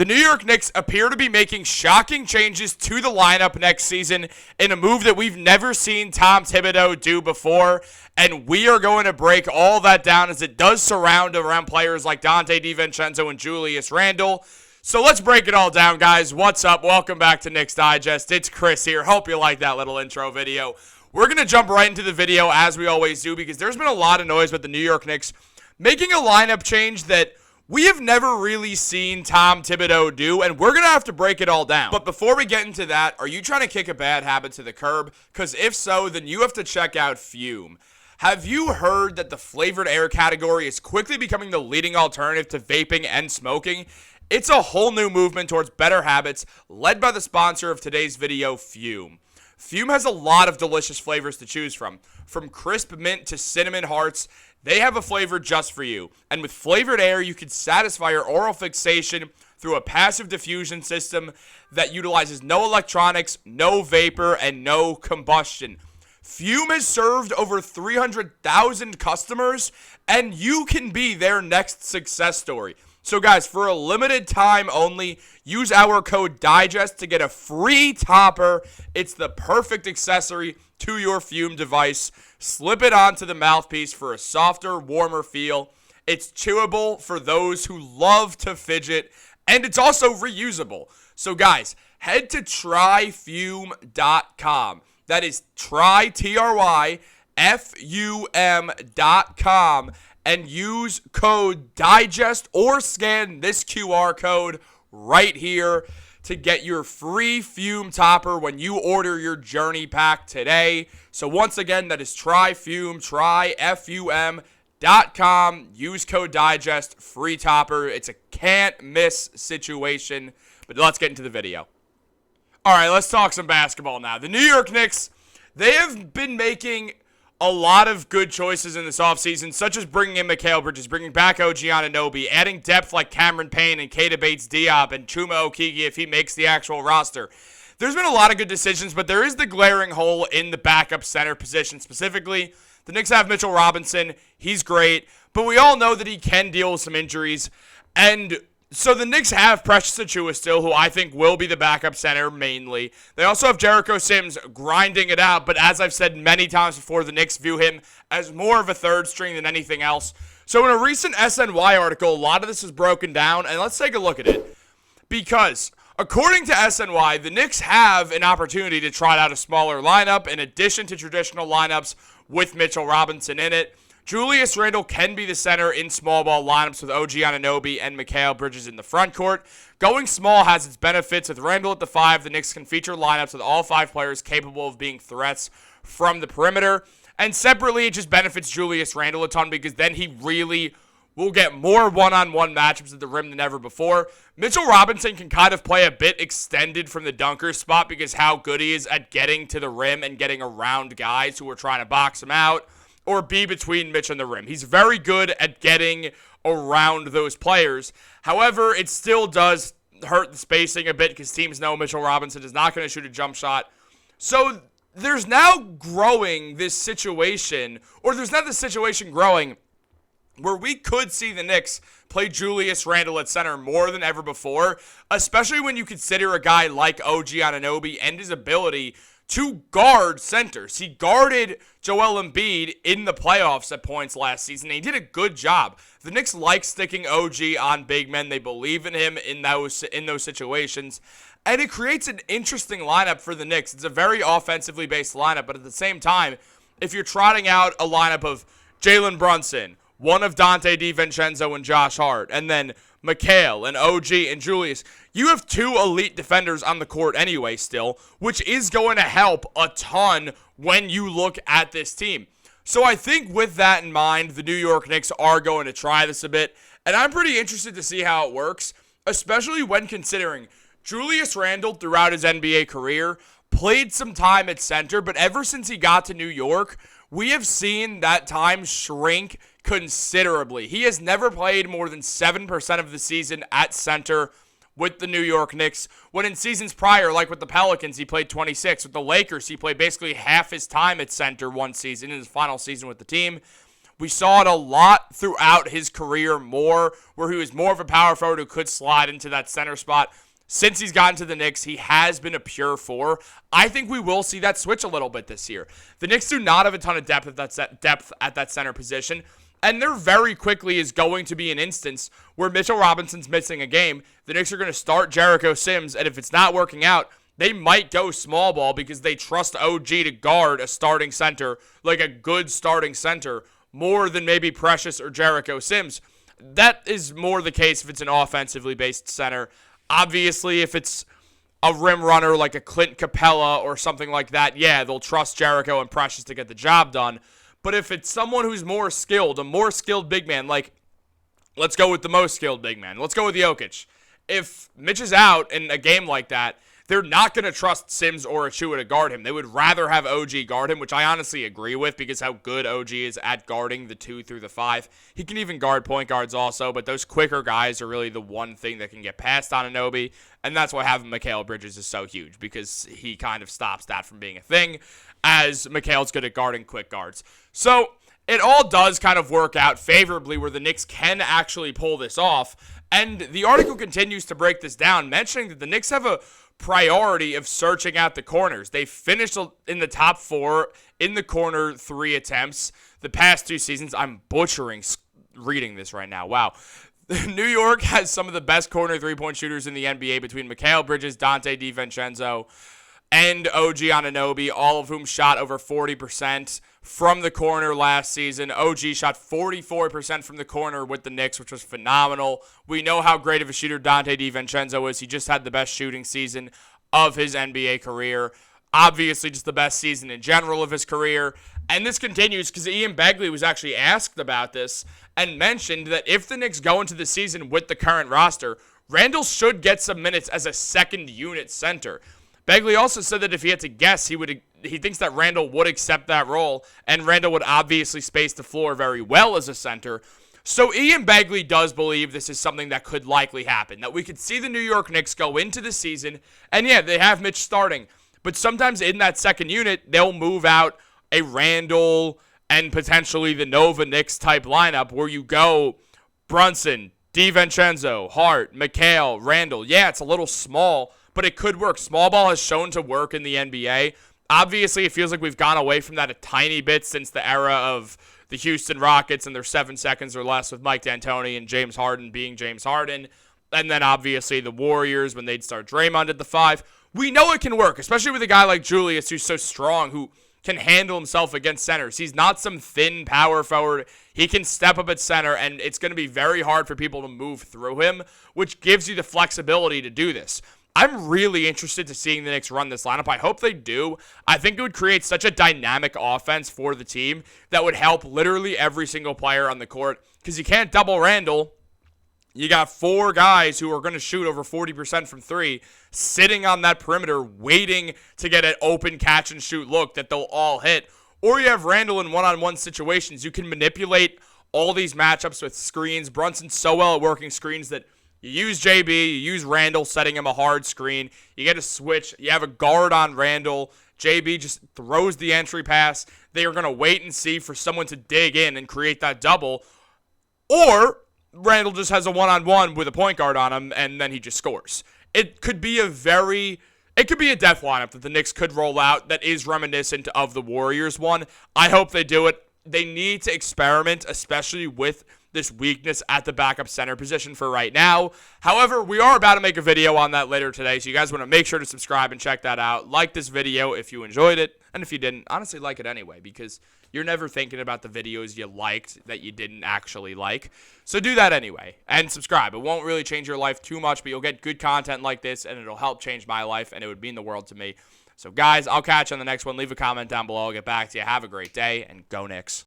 The New York Knicks appear to be making shocking changes to the lineup next season in a move that we've never seen Tom Thibodeau do before, and we are going to break all that down as it does surround around players like Donte DiVincenzo and Julius Randle. So let's break it all down, guys. What's up? Welcome back to Knicks Digest. It's Chris here. Hope you like that little intro video. We're going to jump right into the video as we always do because there's been a lot of noise with the New York Knicks making a lineup change that we have never really seen Tom Thibodeau do, and we're going to have to break it all down. But before we get into that, are you trying to kick a bad habit to the curb? Because if so, then you have to check out Fume. Have you heard that the flavored air category is quickly becoming the leading alternative to vaping and smoking? It's a whole new movement towards better habits, led by the sponsor of today's video, Fume. Fume has a lot of delicious flavors to choose from crisp mint to cinnamon hearts. They have a flavor just for you. And with flavored air, you can satisfy your oral fixation through a passive diffusion system that utilizes no electronics, no vapor, and no combustion. Fume has served over 300,000 customers, and you can be their next success story. So guys, for a limited time only, use our code DIGEST to get a free topper. It's the perfect accessory to your Fume device. Slip it onto the mouthpiece for a softer, warmer feel. It's chewable for those who love to fidget, and it's also reusable. So guys, head to tryfume.com. That is tryfum.com. And use code DIGEST or scan this QR code right here to get your free Fume topper when you order your Journey Pack today. So once again, that is tryfum.com. Use code DIGEST, free topper. It's a can't-miss situation. But let's get into the video. All right, let's talk some basketball now. The New York Knicks, they have been making a lot of good choices in this offseason, such as bringing in Mikal Bridges, bringing back OG Anunoby, adding depth like Cameron Payne and Keita Bates-Diop and Chuma Okeke if he makes the actual roster. There's been a lot of good decisions, but there is the glaring hole in the backup center position specifically. The Knicks have Mitchell Robinson. He's great, but we all know that he can deal with some injuries. And so the Knicks have Precious Achiuwa still, who I think will be the backup center mainly. They also have Jericho Sims grinding it out, but as I've said many times before, the Knicks view him as more of a third string than anything else. So in a recent SNY article, a lot of this is broken down, and let's take a look at it. Because according to SNY, the Knicks have an opportunity to try out a smaller lineup in addition to traditional lineups with Mitchell Robinson in it. Julius Randle can be the center in small ball lineups with OG Anunoby and Mikal Bridges in the front court. Going small has its benefits. With Randle at the 5, the Knicks can feature lineups with all 5 players capable of being threats from the perimeter. And separately, it just benefits Julius Randle a ton because then he really will get more one-on-one matchups at the rim than ever before. Mitchell Robinson can kind of play a bit extended from the dunker spot because how good he is at getting to the rim and getting around guys who are trying to box him out or be between Mitch and the rim. He's very good at getting around those players. However, it still does hurt the spacing a bit because teams know Mitchell Robinson is not going to shoot a jump shot. So there's now growing this situation, or there's not this situation growing where we could see the Knicks play Julius Randle at center more than ever before, especially when you consider a guy like OG Anunoby and his ability to guard centers. He guarded Joel Embiid in the playoffs at points last season, and he did a good job. The Knicks like sticking OG on big men. They believe in him in those situations, and it creates an interesting lineup for the Knicks. It's a very offensively based lineup, but at the same time, if you're trotting out a lineup of Jalen Brunson, one of Donte DiVincenzo and Josh Hart, and then Mikal and OG and Julius, you have 2 elite defenders on the court anyway still, which is going to help a ton when you look at this team. So I think with that in mind, the New York Knicks are going to try this a bit, and I'm pretty interested to see how it works, especially when considering Julius Randle throughout his NBA career played some time at center, but ever since he got to New York, we have seen that time shrink considerably. He has never played more than 7% of the season at center with the New York Knicks, when in seasons prior, like with the Pelicans, he played 26. With the Lakers, he played basically half his time at center one season in his final season with the team. We saw it a lot throughout his career more, where he was more of a power forward who could slide into that center spot. Since he's gotten to the Knicks, he has been a pure 4. I think we will see that switch a little bit this year. The Knicks do not have a ton of depth at that center position, and there very quickly is going to be an instance where Mitchell Robinson's missing a game. The Knicks are going to start Jericho Sims, and if it's not working out, they might go small ball because they trust OG to guard a starting center, like a good starting center, more than maybe Precious or Jericho Sims. That is more the case if it's an offensively based center. Obviously, if it's a rim runner like a Clint Capella or something like that, yeah, they'll trust Jericho and Precious to get the job done. But if it's someone who's more skilled, a more skilled big man, like, let's go with the most skilled big man. Let's go with Jokic. If Mitch is out in a game like that, they're not going to trust Sims or Achua to guard him. They would rather have OG guard him, which I honestly agree with because how good OG is at guarding the 2 through the 5. He can even guard point guards also, but those quicker guys are really the one thing that can get past Anunoby, and that's why having Mikal Bridges is so huge because he kind of stops that from being a thing, as Mikal's good at guarding quick guards. So it all does kind of work out favorably where the Knicks can actually pull this off, and the article continues to break this down, mentioning that the Knicks have a priority of searching out the corners. They finished in the top 4 in the corner 3 attempts the past 2 seasons. I'm butchering reading this right now. Wow. New York has some of the best corner 3-point shooters in the NBA between Mikal Bridges, Dante DiVincenzo, and OG Anunoby, all of whom shot over 40% from the corner last season. OG shot 44% from the corner with the Knicks, which was phenomenal. We know how great of a shooter Dante DiVincenzo is. He just had the best shooting season of his NBA career. Obviously, just the best season in general of his career. And this continues because Ian Begley was actually asked about this and mentioned that if the Knicks go into the season with the current roster, Randle should get some minutes as a second unit center. Begley also said that if he had to guess, he thinks that Randle would accept that role, and Randle would obviously space the floor very well as a center. So Ian Begley does believe this is something that could likely happen, that we could see the New York Knicks go into the season, and yeah, they have Mitch starting, but sometimes in that second unit, they'll move out a Randle and potentially the Nova Knicks type lineup where you go Brunson, DiVincenzo, Hart, Mikal, Randle. Yeah, it's a little small, but it could work. Small ball has shown to work in the NBA. Obviously, it feels like we've gone away from that a tiny bit since the era of the Houston Rockets and their 7 seconds or less with Mike D'Antoni and James Harden being James Harden. And then, obviously, the Warriors when they'd start Draymond at the 5. We know it can work, especially with a guy like Julius who's so strong, who can handle himself against centers. He's not some thin power forward. He can step up at center, and it's going to be very hard for people to move through him, which gives you the flexibility to do this. I'm really interested to seeing the Knicks run this lineup. I hope they do. I think it would create such a dynamic offense for the team that would help literally every single player on the court because you can't double Randle. You got 4 guys who are going to shoot over 40% from 3 sitting on that perimeter waiting to get an open catch-and-shoot look that they'll all hit. Or you have Randle in one-on-one situations. You can manipulate all these matchups with screens. Brunson's so well at working screens that you use JB, you use Randle, setting him a hard screen. You get a switch. You have a guard on Randle. JB just throws the entry pass. They are going to wait and see for someone to dig in and create that double. Or Randle just has a one-on-one with a point guard on him, and then he just scores. It could be a death lineup that the Knicks could roll out that is reminiscent of the Warriors one. I hope they do it. They need to experiment, especially with this weakness at the backup center position for right now. However, we are about to make a video on that later today, so you guys want to make sure to subscribe and check that out. Like this video if you enjoyed it, and if you didn't, honestly like it anyway, because you're never thinking about the videos you liked that you didn't actually like. So do that anyway, and subscribe. It won't really change your life too much, but you'll get good content like this, and it'll help change my life, and it would mean the world to me. So guys, I'll catch you on the next one. Leave a comment down below. I'll get back to you. Have a great day, and go Knicks.